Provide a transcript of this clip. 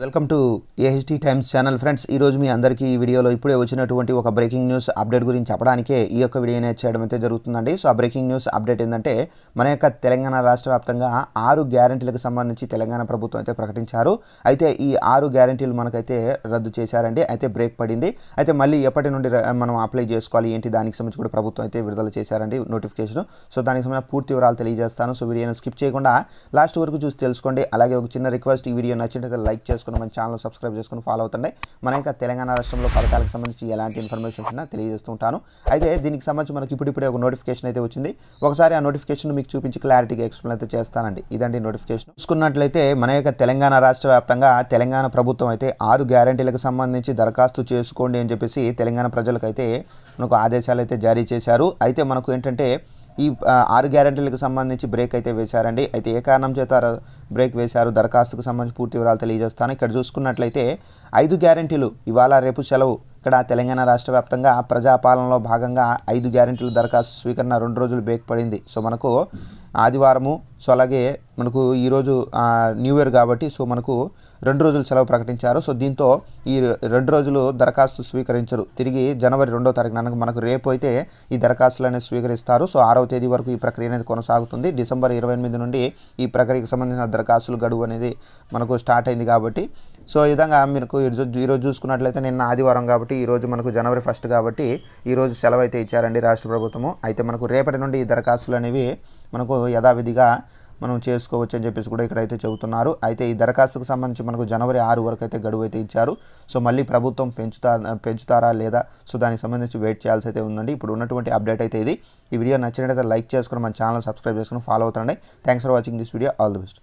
Welcome to AHT times channel friends. ఈరోజు మీ అందరికీ ఈ వీడియోలో ఇప్పుడే వచ్చినటువంటి ఒక బ్రేకింగ్ న్యూస్ అప్డేట్ గురించి చెప్పడానికే ఈ యొక్క వీడియోని చేయడం అయితే జరుగుతుందండి. సో ఆ బ్రేకింగ్ న్యూస్ అప్డేట్ ఏంటంటే మన యొక్క తెలంగాణ రాష్ట్ర వ్యాప్తంగా 6 గ్యారెంటీలకు సంబంధించి తెలంగాణ ప్రభుత్వం అయితే ప్రకటించారు. అయితే ఈ 6 గ్యారెంటీలు మనకైతే రద్దు చేశారండి. అయితే బ్రేక్ పడింది. అయితే మళ్ళీ ఎప్పటి నుండి మనం అప్లై చేసుకోవాలి ఏంటి దానికి సంబంధించి కూడా ప్రభుత్వం అయితే విడుదల చేశారండి నోటిఫికేషన్. సో దానికి సంబంధించిన పూర్తి వివరాలు తెలియజేస్తాను. సో వీడియోని స్కిప్ చేయకుండా లాస్ట్ వరకు చూసి తెలుసుకోండి. అలాగే ఒక చిన్న రిక్వెస్ట్, ఈ వీడియో నచ్చినట్లయితే లైక్ చేసుకుని మన ఛానల్ సబ్స్క్రైబ్ చేసుకుని ఫాలో అవుతుండే. మన యొక్క తెలంగాణ రాష్ట్రంలో పథకాలకు సంబంధించి ఎలాంటి ఇన్ఫర్మేషన్ ఉన్నా తెలియజేస్తూ ఉంటాను. అయితే దీనికి సంబంధించి మనకి ఇప్పుడిప్పుడే ఒక నోటిఫికేషన్ అయితే వచ్చింది. ఒకసారి ఆ నోటిఫికేషన్ మీకు చూపించి క్లారిటీగా ఎక్స్ప్లెయిన్ అయితే చేస్తానండి. ఇదండి నోటిఫికేషన్. చూసుకున్నట్లయితే మన యొక్క తెలంగాణ రాష్ట్ర వ్యాప్తంగా తెలంగాణ ప్రభుత్వం అయితే 6 గ్యారెంటీలకు సంబంధించి దరఖాస్తు చేసుకోండి అని చెప్పేసి తెలంగాణ ప్రజలకైతే మనకు ఆదేశాలు అయితే జారీ చేశారు. అయితే మనకు ఏంటంటే ఈ 6 గ్యారెంటీలకు సంబంధించి బ్రేక్ అయితే వేశారండి. అయితే ఏ కారణం చేత బ్రేక్ వేశారు, దరఖాస్తుకు సంబంధించి పూర్తి వివరాలు తెలియజేస్తాను. ఇక్కడ చూసుకున్నట్లయితే 5 గ్యారెంటీలు ఇవాళ రేపు సెలవు. ఇక్కడ తెలంగాణ రాష్ట్ర వ్యాప్తంగా ప్రజాపాలనలో భాగంగా 5 గ్యారెంటీలు దరఖాస్తు స్వీకరణ 2 రోజులు బ్రేక్ పడింది. సో మనకు ఆదివారము, సో అలాగే మనకు ఈరోజు న్యూ ఇయర్ కాబట్టి సో మనకు 2 రోజులు సెలవు ప్రకటించారు. సో దీంతో ఈ 2 రోజులు దరఖాస్తు స్వీకరించరు. తిరిగి జనవరి 2వ తారీఖున మనకు రేపు అయితే ఈ దరఖాస్తులు అనేది స్వీకరిస్తారు. సో 6వ తేదీ వరకు ఈ ప్రక్రియ అనేది కొనసాగుతుంది. డిసెంబర్ 28 నుండి ఈ ప్రక్రియకు సంబంధించిన దరఖాస్తులు గడువు అనేది మనకు స్టార్ట్ అయింది కాబట్టి సో ఈ విధంగా మీకు ఈరోజు చూసుకున్నట్లయితే నిన్న ఆదివారం కాబట్టి ఈరోజు మనకు జనవరి 1 కాబట్టి ఈరోజు సెలవు అయితే ఇచ్చారండి రాష్ట్ర ప్రభుత్వము. అయితే మనకు రేపటి నుండి ఈ దరఖాస్తులు అనేవి మనకు యథావిధిగా మనం చేసుకోవచ్చు అని చెప్పేసి కూడా ఇక్కడైతే చెబుతున్నారు. అయితే ఈ దరఖాస్తుకు సంబంధించి మనకు జనవరి 6 వరకు అయితే గడువు అయితే ఇచ్చారు. సో మళ్ళీ ప్రభుత్వం పెంచుతారా లేదా సో దానికి సంబంధించి వెయిట్ చేయాల్సి అయితే ఉందండి. ఇప్పుడు ఉన్నటువంటి అప్డేట్ అయితే ఇది. ఈ వీడియో నచ్చినట్లయితే లైక్ చేసుకుని మన ఛానల్ సబ్స్క్రైబ్ చేసుకుని ఫాలో అవుతుండండి. Thanks for watching this video. All the best.